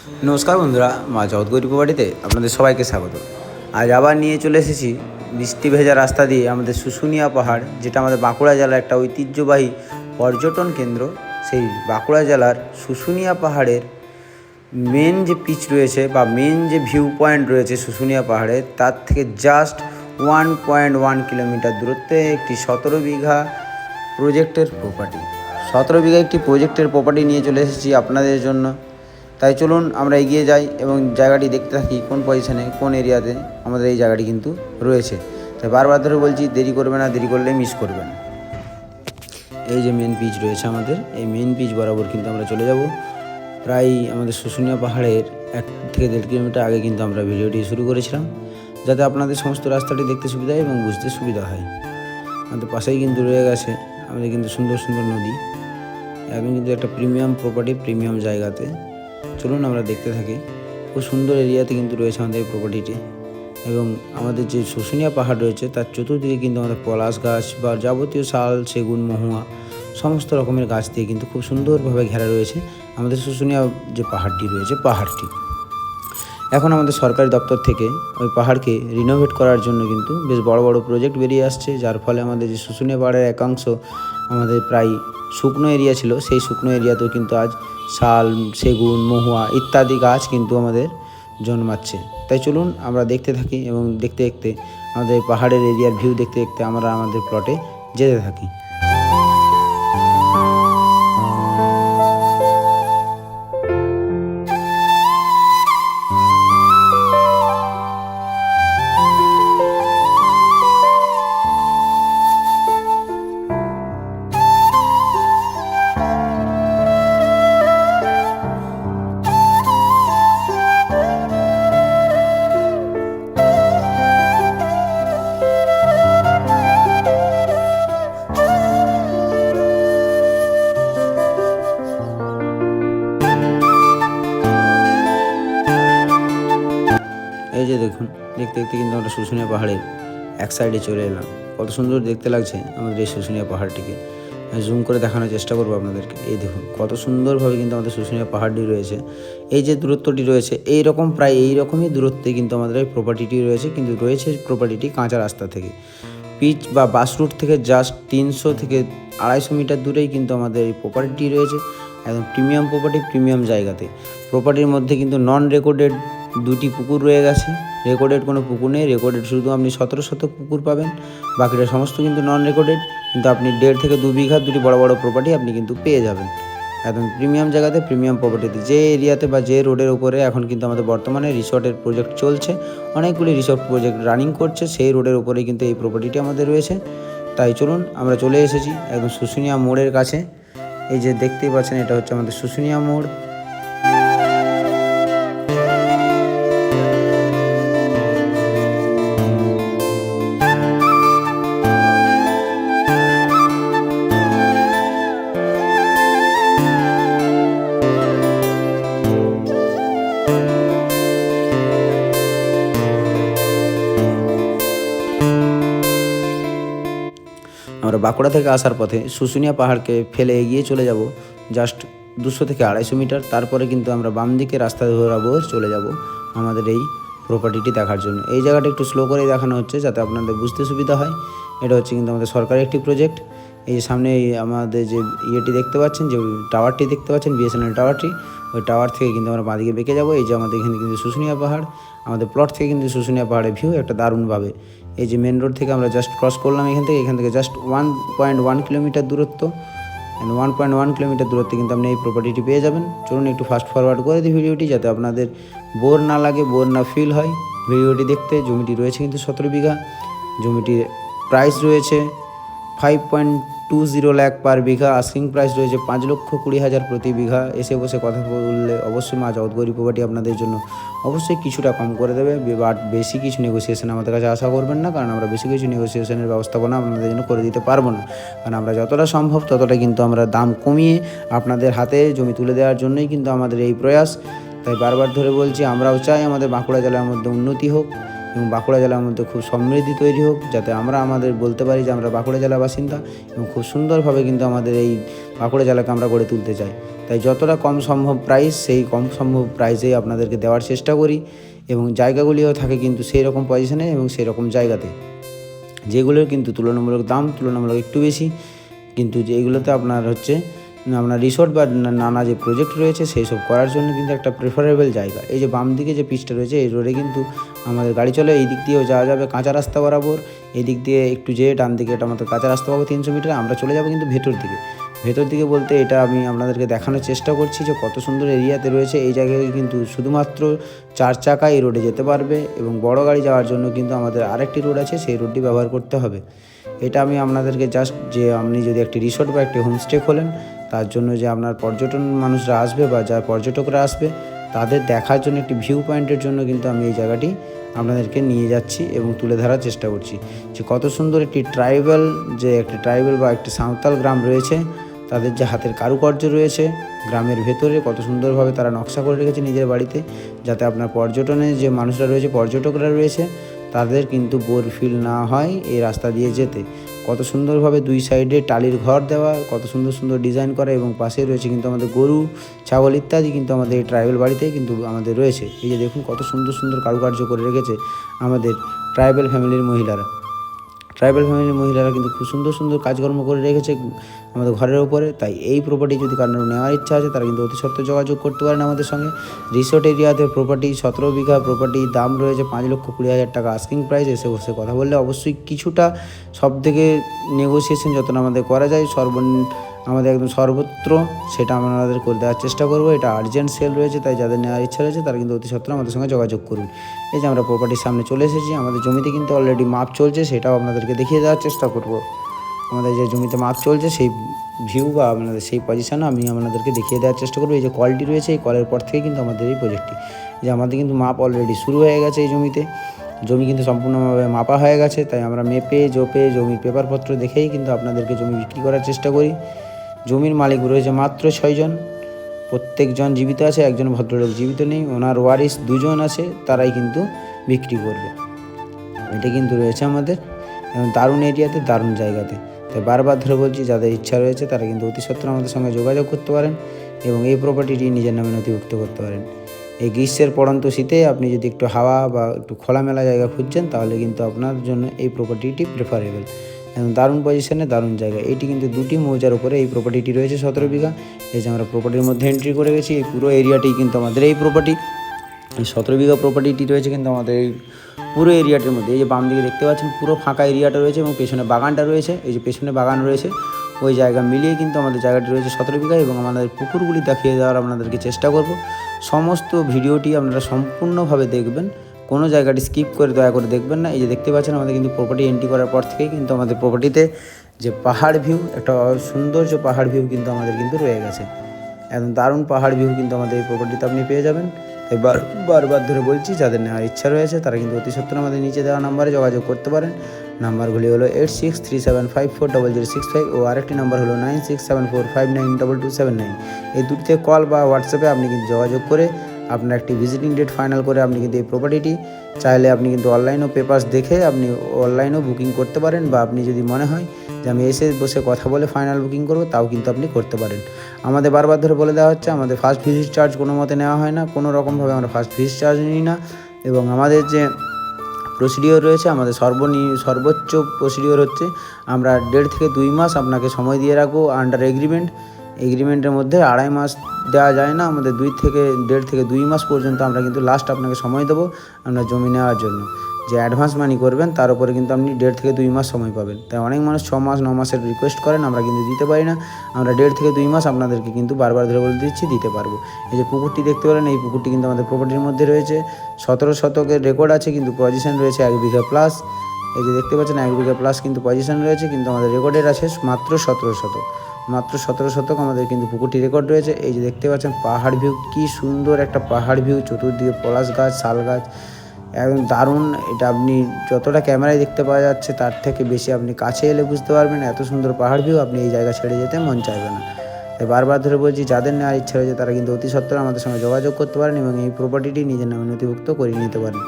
নমস্কার বন্ধুরা, মা জগৎগৌরী বাড়িতে আপনাদের সবাইকে স্বাগত। আজ আবার নিয়ে চলে এসেছি বৃষ্টি ভেজা রাস্তা দিয়ে আমাদের শুশুনিয়া পাহাড়, যেটা আমাদের বাঁকুড়া জেলার একটা ঐতিহ্যবাহী পর্যটন কেন্দ্র। সেই বাঁকুড়া জেলার শুশুনিয়া পাহাড়ের মেন যে পিচ রয়েছে বা মেন যে ভিউ পয়েন্ট রয়েছে শুশুনিয়া পাহাড়ে, তার থেকে জাস্ট 1.1 কিলোমিটার দূরত্বে একটি 17 বিঘা প্রজেক্টের প্রপার্টি। 17 বিঘা একটি প্রজেক্টের প্রপার্টি নিয়ে চলে এসেছি আপনাদের জন্য। তাই চলুন আমরা এগিয়ে যাই এবং জায়গাটি দেখতে থাকি কোন পজিশানে, কোন এরিয়াতে আমাদের এই জায়গাটি কিন্তু রয়েছে। তাই বারবার ধরে বলছি, দেরি করবে না, দেরি করলে মিস করবেন। এই যে মেন পিচ রয়েছে আমাদের, এই মেন পিচ বরাবর কিন্তু আমরা চলে যাব। প্রায় আমাদের শুশুনিয়া পাহাড়ের 1 থেকে 1.5 কিলোমিটার আগে কিন্তু আমরা ভিডিওটি শুরু করেছিলাম, যাতে আপনাদের সমস্ত রাস্তাটি দেখতে সুবিধা হয় এবং বুঝতে সুবিধা হয়। আমাদের পাশেই কিন্তু রয়ে গেছে আমাদের কিন্তু সুন্দর সুন্দর নদী, একদম কিন্তু একটা প্রিমিয়াম প্রপার্টি, প্রিমিয়াম জায়গাতে। চলুন আমরা দেখতে থাকি। খুব সুন্দর এরিয়াতে কিন্তু রয়েছে আমাদের এই প্রপার্টিটি, এবং আমাদের যে শুশুনিয়া পাহাড় রয়েছে তার চতুর্দিকে কিন্তু আমাদের পলাশ গাছ বা যাবতীয় শাল, সেগুন, মহুয়া সমস্ত রকমের গাছ দিয়ে কিন্তু খুব সুন্দরভাবে ঘেরা রয়েছে আমাদের শুশুনিয়া যে পাহাড়টি রয়েছে, পাহাড়টি। এখন আমাদের সরকারি দপ্তর থেকে ওই পাহাড়কে রিনোভেট করার জন্য কিন্তু বেশ বড় বড় প্রজেক্ট বেরিয়ে আসছে, যার ফলে আমাদের যে শুশুনিয়া পাহাড়ের একাংশ আমাদের প্রায় শুকনো এরিয়া ছিল, সেই শুকনো এরিয়াতেও কিন্তু আজ শাল, সেগুন, মহুয়া ইত্যাদি গাছ কিন্তু আমাদের জন্মাচ্ছে। তাই চলুন আমরা দেখতে থাকি এবং দেখতে দেখতে আমাদের পাহাড়ের এরিয়ার ভিউ দেখতে দেখতে আমরা আমাদের প্লটে যেতে থাকি। এই যে দেখুন, দেখতে দেখতে কিন্তু আমরা শুশুনিয়া পাহাড়ের এক সাইডে চলে এলাম। কত সুন্দর দেখতে লাগছে আমাদের এই শুশুনিয়া পাহাড়টিকে। জুম করে দেখানোর চেষ্টা করবো আপনাদেরকে। এই দেখুন কত সুন্দরভাবে কিন্তু আমাদের শুশুনিয়া পাহাড়টি রয়েছে। এই যে দূরত্বটি রয়েছে, এইরকম প্রায় এইরকমই দূরত্বে কিন্তু আমাদের এই প্রপার্টিটি রয়েছে, কিন্তু রয়েছে প্রপার্টিটি কাঁচা রাস্তা থেকে। পিচ বা বাস রুট থেকে জাস্ট 300 থেকে 250 মিটার দূরেই কিন্তু আমাদের এই প্রপার্টিটি রয়েছে। একদম প্রিমিয়াম প্রপার্টি, প্রিমিয়াম জায়গাতে। প্রপার্টির মধ্যে কিন্তু নন রেকর্ডেড 2টি পুকুর রয়ে গেছে, রেকর্ডেড কোনো পুকুর নেই। রেকর্ডেড শুধু আপনি 17 শতক পুকুর পাবেন, বাকিটা সমস্ত কিন্তু নন রেকর্ডেড। কিন্তু আপনি 1.5 থেকে 2 বিঘা 2টি বড় বড় প্রপার্টি আপনি কিন্তু পেয়ে যাবেন একদম প্রিমিয়াম জায়গাতে, প্রিমিয়াম প্রপার্টিতে। যে এরিয়াতে বা যে রোডের উপরে এখন কিন্তু আমাদের বর্তমানে রিসর্টের প্রজেক্ট চলছে, অনেকগুলি রিসর্ট প্রজেক্ট রানিং করছে, সেই রোডের উপরেই কিন্তু এই প্রপার্টিটি আমাদের রয়েছে। তাই চলুন আমরা চলে এসেছি একদম শুশুনিয়া মোড়ের কাছে। এই যে দেখতেই পাচ্ছেন, এটা হচ্ছে আমাদের শুশুনিয়া মোড়। আমরা বাঁকুড়া থেকে আসার পথে শুশুনিয়া পাহাড়কে ফেলে এগিয়ে চলে যাব জাস্ট 200 থেকে 250 মিটার। তারপরে কিন্তু আমরা বাম দিকে রাস্তা বরাবর চলে যাব আমাদের এই প্রপার্টিটি দেখার জন্য। এই জায়গাটা একটু স্লো করেই দেখানো হচ্ছে যাতে আপনাদের বুঝতে সুবিধা হয়। এটা হচ্ছে কিন্তু আমাদের সরকারি একটি প্রজেক্ট। এই সামনে আমাদের যে ইয়েটি দেখতে পাচ্ছেন, যে টাওয়ারটি দেখতে পাচ্ছেন, বিএসএনএল টাওয়ারটি, ওই টাওয়ার থেকে কিন্তু আমরা বাঁদিকে বেঁকে যাব। এই যে আমাদের এখানে কিন্তু শুশুনিয়া পাহাড়, আমাদের প্লট থেকে কিন্তু শুশুনিয়া পাহাড়ের ভিউ একটা দারুণভাবে। এই যে মেন রোড থেকে আমরা জাস্ট ক্রস করলাম এখান থেকে জাস্ট 1.1 কিলোমিটার দূরত্ব, 1.1 কিলোমিটার দূরত্বে কিন্তু আপনি এই প্রপার্টিটি পেয়ে যাবেন। চলুন একটু ফাস্ট ফরওয়ার্ড করে দিই ভিডিওটি, যাতে আপনাদের বোর না লাগে, বোর না ফিল হয় ভিডিওটি দেখতে। জমিটি রয়েছে কিন্তু 17 বিঘা। জমিটির প্রাইস রয়েছে 5.20 লাখ পার বিঘা। আস্কিং প্রাইস রয়েছে 5,20,000 প্রতি বিঘা। এসে বসে কথা বললে অবশ্যই মা জগৎগৌরী প্রপার্টি আপনাদের জন্য অবশ্যই কিছুটা কম করে দেবে, বাট বেশি কিছু নেগোসিয়েশন আমাদের কাছে আশা করবেন না, কারণ আমরা বেশি কিছু নেগোসিয়েশনের ব্যবস্থাপনা আপনাদের জন্য করে দিতে পারবো না। কারণ আমরা যতটা সম্ভব ততটা কিন্তু আমরা দাম কমিয়ে আপনাদের হাতে জমি তুলে দেওয়ার জন্যই কিন্তু আমাদের এই প্রয়াস। তাই বারবার ধরে বলছি, আমরাও চাই আমাদের বাঁকুড়া জেলার মধ্যে উন্নতি হোক, এবং বাঁকুড়া জেলার মধ্যে খুব সমৃদ্ধি তৈরি হোক, যাতে আমরা আমাদের বলতে পারি যে আমরা বাঁকুড়া জেলার বাসিন্দা এবং খুব সুন্দরভাবে কিন্তু আমাদের এই বাঁকুড়া জেলাকে আমরা গড়ে তুলতে চাই। তাই যতটা কম সম্ভব প্রাইস, সেই কম সম্ভব প্রাইসেই আপনাদেরকে দেওয়ার চেষ্টা করি এবং জায়গাগুলিও থাকে কিন্তু সেই রকম পজিশনে এবং সেই রকম জায়গাতে, যেগুলোর কিন্তু তুলনামূলক দাম তুলনামূলক একটু বেশি, কিন্তু যেগুলোতে আপনার হচ্ছে আপনার রিসোর্ট বা নানা যে প্রজেক্ট রয়েছে সেই সব করার জন্য কিন্তু একটা প্রেফারেবল জায়গা। এই যে বাম দিকে যে পিচটা রয়েছে এই রোডে কিন্তু আমাদের গাড়ি চলে, এই দিক দিয়েও যাওয়া যাবে কাঁচা রাস্তা বরাবর, এই দিক দিয়ে একটু যেয়ে ডান দিকে এটা আমাদের কাঁচা রাস্তা পাবো 300 মিটার, আমরা চলে যাবো কিন্তু ভেতর দিকে বলতে এটা আমি আপনাদেরকে দেখানোর চেষ্টা করছি যে কত সুন্দর এরিয়াতে রয়েছে। এই জায়গায় কিন্তু শুধুমাত্র 4 চাকা এই রোডে যেতে পারবে এবং বড় গাড়ি যাওয়ার জন্য কিন্তু আমাদের আরেকটি রোড আছে, সেই রোডটি ব্যবহার করতে হবে। এটা আমি আপনাদেরকে জাস্ট যে আপনি যদি একটি রিসোর্ট বা একটি হোমস্টে খোলেন, তার জন্য যে আপনার পর্যটন মানুষরা আসবে বা যা পর্যটকরা আসবে তাদের দেখার জন্য একটি ভিউ পয়েন্টের জন্য কিন্তু আমি এই জায়গাটি আপনাদেরকে নিয়ে যাচ্ছি এবং তুলে ধরার চেষ্টা করছি যে কত সুন্দর একটি ট্রাইবাল বা একটি সাঁওতাল গ্রাম রয়েছে, তাদের যে হাতের কারুকার্য রয়েছে গ্রামের ভেতরে কত সুন্দরভাবে তারা নকশা করে রেখেছে নিজের বাড়িতে, যাতে আপনার পর্যটনে যে মানুষরা রয়েছে পর্যটকরা রয়েছে তাদের কিন্তু বোর ফিল না হয় এই রাস্তা দিয়ে যেতে। কত সুন্দরভাবে দুই সাইডে টালির ঘর দেওয়া, কত সুন্দর সুন্দর ডিজাইন করা এবং পাশে রয়েছে কিন্তু আমাদের গরু ছাগল ইত্যাদি কিন্তু আমাদের এই ট্রাইবাল বাড়িতে কিন্তু আমাদের রয়েছে। এই যে দেখুন কত সুন্দর সুন্দর কারুকার্য করে রেখেছে আমাদের ট্রাইবাল ফ্যামিলির মহিলারা কিন্তু খুব সুন্দর সুন্দর কাজকর্ম করে রেখেছে আমাদের ঘরের উপরে। তাই এই প্রপার্টি যদি কারোর নেওয়ার ইচ্ছা আছে তারা কিন্তু অতি সত্ত্বর যোগাযোগ করতে পারেন আমাদের সঙ্গে। রিসোর্ট এরিয়াতে প্রপার্টি 17 বিঘা প্রপার্টি, দাম রয়েছে 5,20,000 টাকা আস্কিং প্রাইস। এসে বসে কথা বললে অবশ্যই কিছুটা সব থেকে নেগোসিয়েশন যতটা আমাদের করা যায় আমাদের একদম সর্বত্র সেটা আমাদের করে দেওয়ার চেষ্টা করব। এটা আর্জেন্ট সেল রয়েছে, তাই যাদের নেওয়ার ইচ্ছা রয়েছে তারা কিন্তু অতি সত্ত্বর আমাদের সঙ্গে যোগাযোগ করুন। এই যে আমরা প্রপার্টির সামনে চলে এসেছি, আমাদের জমিতে কিন্তু অলরেডি মাপ চলছে, সেটাও আপনাদেরকে দেখিয়ে দেওয়ার চেষ্টা করব। আমাদের যে জমিতে মাপ চলছে সেই ভিউ বা আপনাদের সেই পজিশানও আমি আপনাদেরকে দেখিয়ে দেওয়ার চেষ্টা করবো। এই যে কলটি রয়েছে এই কলের পর থেকে কিন্তু আমাদের এই প্রজেক্টটি, যে আমাদের কিন্তু মাপ অলরেডি শুরু হয়ে গেছে। এই জমি কিন্তু সম্পূর্ণভাবে মাপা হয়ে গেছে, তাই আমরা মেপে জোপে জমির পেপারপত্র দেখেই কিন্তু আপনাদেরকে জমি বিক্রি করার চেষ্টা করি। জমির মালিক রয়েছে মাত্র 6 জন, প্রত্যেকজন জীবিত আছে, একজন ভদ্রলোক জীবিত নেই, ওনার ওয়ারিস 2 জন আছে, তারাই কিন্তু বিক্রি করবে। এটা কিন্তু রয়েছে আমাদের দারুণ এরিয়াতে, দারুণ জায়গাতে। তাই বারবার ধরে বলছি, যাদের ইচ্ছা রয়েছে তারা কিন্তু অতি সত্ত্বর আমাদের সঙ্গে যোগাযোগ করতে পারেন এবং এই প্রপার্টিটি নিজের নামে নথিভুক্ত করতে পারেন। এই গ্রীষ্মের পড়ন্ত শীতে আপনি যদি একটু হাওয়া বা একটু খোলামেলা জায়গা খুঁজছেন তাহলে কিন্তু আপনার জন্য এই প্রপার্টিটি প্রেফারেবল এবং দারুণ পজিশনে, দারুণ জায়গা। এটি কিন্তু 2টি মৌজার উপরে এই প্রপার্টিটি রয়েছে 17 বিঘা। এই যে আমরা প্রপার্টির মধ্যে এন্ট্রি করে গেছি, এই পুরো এরিয়াটি কিন্তু আমাদের এই প্রপার্টি। এই 17 বিঘা প্রপার্টিটি রয়েছে কিন্তু আমাদের এই পুরো এরিয়াটির মধ্যে। এই যে বাম দিকে দেখতে পাচ্ছেন পুরো ফাঁকা এরিয়াটা রয়েছে এবং পেছনে বাগানটা রয়েছে। এই যে পেছনে বাগান রয়েছে, ওই জায়গা মিলিয়ে কিন্তু আমাদের জায়গাটি রয়েছে 17 বিঘা এবং আমাদের পুকুরগুলি দেখিয়ে দেওয়ার আপনাদেরকে চেষ্টা করব। সমস্ত ভিডিওটি আপনারা সম্পূর্ণভাবে দেখবেন, কোনো জায়গাটি স্কিপ করে দয়া করে দেখবেন না। এই যে দেখতে পাচ্ছেন আমাদের কিন্তু প্রপার্টি এন্ট্রি করার পর থেকেই কিন্তু আমাদের প্রপার্টিতে যে পাহাড় ভিউ, একটা সৌন্দর্য পাহাড় ভিউ কিন্তু আমাদের কিন্তু রয়ে গেছে। একদম দারুণ পাহাড় ভিউ কিন্তু আমাদের এই প্রপার্টিতে আপনি পেয়ে যাবেন। তাই বারবার ধরে বলছি, যাদের নেওয়ার ইচ্ছা রয়েছে তারা কিন্তু অতি সত্ত্বর আমাদের নিচে দেওয়া নাম্বারে যোগাযোগ করতে পারেন। নাম্বারগুলি হলো 8637540065 ও আরেকটি নাম্বার হলো 9674592279। এই দুটিতে কল বা হোয়াটসঅ্যাপে আপনি কিন্তু যোগাযোগ করে আপনার একটি ভিজিটিং ডেট ফাইনাল করে আপনি কিন্তু এই প্রপার্টিটি চাইলে আপনি কিন্তু অনলাইনেও পেপারস দেখে আপনি অনলাইনেও বুকিং করতে পারেন, বা আপনি যদি মনে হয় যে আমি এসে বসে কথা বলে ফাইনাল বুকিং করব, তাও কিন্তু আপনি করতে পারেন। আমাদের বারবার ধরে বলে দেওয়া হচ্ছে, আমাদের ফার্স্ট ভিজিট চার্জ কোনো মতে নেওয়া হয় না, কোনো রকমভাবে আমরা ফার্স্ট ভিজিট চার্জ নিই না। এবং আমাদের যে প্রসিডিওর রয়েছে, আমাদের সর্বোচ্চ প্রসিডিওর হচ্ছে আমরা 1.5 থেকে 2 মাস আপনাকে সময় দিয়ে রাখবো আন্ডার এগ্রিমেন্টের মধ্যে। 2.5 মাস দেওয়া যায় না, আমাদের 1.5 থেকে 2 মাস পর্যন্ত আমরা কিন্তু লাস্ট আপনাকে সময় দেবো আপনার জমি নেওয়ার জন্য। যে অ্যাডভান্স মানি করবেন তার উপরে কিন্তু আপনি 1.5 থেকে 2 মাস সময় পাবেন। তাই অনেক মানুষ 6 মাস 9 মাসের রিকোয়েস্ট করেন, আমরা কিন্তু দিতে পারি না। আমরা 1.5 থেকে 2 মাস আপনাদেরকে কিন্তু বারবার ধরে বলে দিচ্ছি দিতে পারবো। এই যে পুকুরটি দেখতে পেলেন, এই পুকুরটি কিন্তু আমাদের প্রপার্টির মধ্যে রয়েছে। 17 শতকের রেকর্ড আছে, কিন্তু পজিশন রয়েছে 1 বিঘা প্লাস। এই যে দেখতে পাচ্ছেন 1 বিঘা প্লাস কিন্তু পজিশন রয়েছে, কিন্তু আমাদের রেকর্ডের আছে মাত্র 17 শতক। মাত্র 17 শতক আমাদের কিন্তু পুকুরটি রেকর্ড রয়েছে। এই যে দেখতে পাচ্ছেন পাহাড় ভিউ, কি সুন্দর একটা পাহাড় ভিউ, চতুর্দিকে পলাশ গাছ, শাল গাছ, একদম দারুণ। এটা আপনি যতটা ক্যামেরায় দেখতে পাওয়া যাচ্ছে তার থেকে বেশি আপনি কাছে এলে বুঝতে পারবেন, এত সুন্দর পাহাড় ভিউ, আপনি এই জায়গা ছেড়ে যেতে মন চাইবে না। তাই বারবার ধরে বলছি, যাদের নেওয়ার ইচ্ছা রয়েছে তারা কিন্তু অতি সত্ত্বর আমাদের সঙ্গে যোগাযোগ করতে পারেন এবং এই প্রপার্টিটি নিজের নামে নথিভুক্ত করিয়ে নিতে পারেন।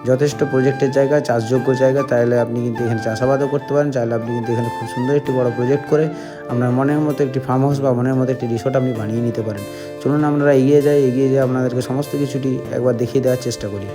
যথেষ্ট প্রজেক্টের জায়গা, চাষযোগ্য জায়গা। তাহলে আপনি কিন্তু এখানে চাষাবাদও করতে পারেন। চাইলে আপনি কিন্তু এখানে খুব সুন্দর একটি বড় প্রজেক্ট করে আপনার মনের মতো একটি ফার্ম হাউস বা মনের মতো একটি রিসোর্ট আপনি বানিয়ে নিতে পারেন। চলুন আমরা এগিয়ে যাই আপনাদেরকে সমস্ত কিছুটি একবার দেখিয়ে দেওয়ার চেষ্টা করি।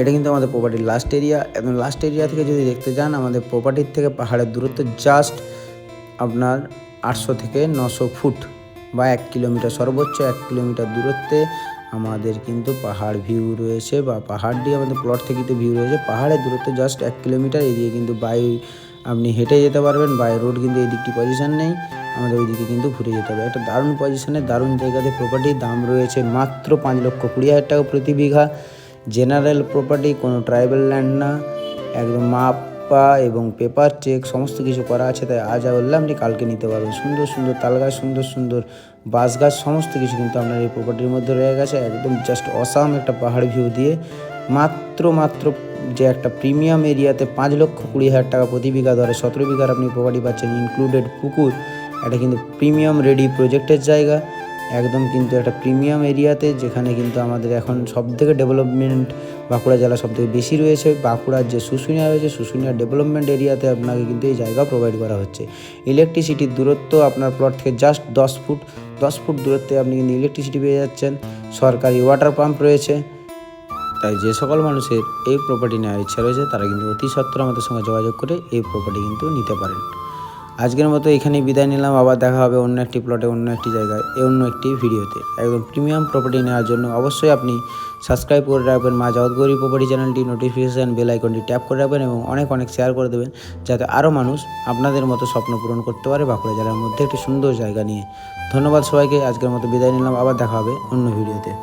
এটা কিন্তু আমাদের প্রপার্টির লাস্ট এরিয়া। এবং লাস্ট এরিয়া থেকে যদি দেখতে যান, আমাদের প্রপার্টির থেকে পাহাড়ের দূরত্ব জাস্ট আপনার 800 থেকে 900 ফুট বা 1 কিলোমিটার, সর্বোচ্চ 1 কিলোমিটার দূরত্বে আমাদের কিন্তু পাহাড় ভিউ রয়েছে, বা পাহাড় দিয়ে আমাদের প্লট থেকে কিন্তু ভিউ রয়েছে। পাহাড়ের দূরত্ব জাস্ট 1 কিলোমিটার। এদিকে কিন্তু বাই আপনি হেঁটে যেতে পারবেন, বাই রোড কিন্তু এই দিকটি পজিশন নেই, আমাদের ওইদিকে কিন্তু ঘুরে যেতে হবে। একটা দারুণ পজিশনে দারুণ জায়গাতে প্রপার্টির দাম রয়েছে মাত্র 5,20,000 টাকা প্রতি বিঘা। জেনারেল প্রপার্টি, কোনো ট্রাইবাল ল্যান্ড না, একদম মাপা এবং পেপার চেক সমস্ত কিছু করা আছে। তাই আজ বললাম আপনি কালকে নিতে পারবেন। সুন্দর সুন্দর তাল গাছ, সুন্দর সুন্দর বাঁশ গাছ, সমস্ত কিছু কিন্তু আপনার এই প্রপার্টির মধ্যে রয়ে গেছে। একদম জাস্ট অসাম একটা পাহাড় ভিউ দিয়ে মাত্র যে একটা প্রিমিয়াম এরিয়াতে 5,20,000 টাকা প্রতি বিঘা ধরে 17 বিঘার আপনি প্রপার্টি পাচ্ছেন, ইনক্লুডেড পুকুর। এটা কিন্তু প্রিমিয়াম রেডি প্রজেক্টের জায়গা, একদম কিন্তু একটা প্রিমিয়াম এরিয়াতে, যেখানে কিন্তু আমাদের এখন সবথেকে ডেভেলপমেন্ট বাঁকুড়া জেলা সবথেকে বেশি রয়েছে। বাঁকুড়ার যে শুশুনিয়া রয়েছে, শুশুনিয়া ডেভেলপমেন্ট এরিয়াতে আপনাকে কিন্তু এই জায়গা প্রোভাইড করা হচ্ছে। ইলেকট্রিসিটির দূরত্ব আপনার প্লট থেকে জাস্ট 10 ফুট দূরত্বে আপনি কিন্তু ইলেকট্রিসিটি পেয়ে যাচ্ছেন। সরকারি ওয়াটার পাম্প রয়েছে। তাই যে সকল মানুষের এই প্রপার্টি নেওয়ার ইচ্ছা রয়েছে, তারা কিন্তু অতি সত্বর আমাদের সঙ্গে যোগাযোগ করে এই প্রপার্টি কিন্তু নিতে পারেন। আজকের মতো এখানেই বিদায় নিলাম। আবার দেখা হবে অন্য একটি প্লটে, অন্য একটি জায়গায়, অন্য একটি ভিডিওতে। একদম প্রিমিয়াম প্রপার্টি নেওয়ার জন্য অবশ্যই আপনি সাবস্ক্রাইব করে রাখবেন মা জগৎগৌরী প্রপার্টি চ্যানেলটি, নোটিফিকেশান বেল আইকনটি ট্যাপ করে রাখবেন এবং অনেক শেয়ার করে দেবেন, যাতে আরও মানুষ আপনাদের মতো স্বপ্ন পূরণ করতে পারে বাঁকুড়া জেলার মধ্যে একটি সুন্দর জায়গা নিয়ে। ধন্যবাদ সবাইকে। আজকের মতো বিদায় নিলাম। আবার দেখা হবে অন্য ভিডিওতে।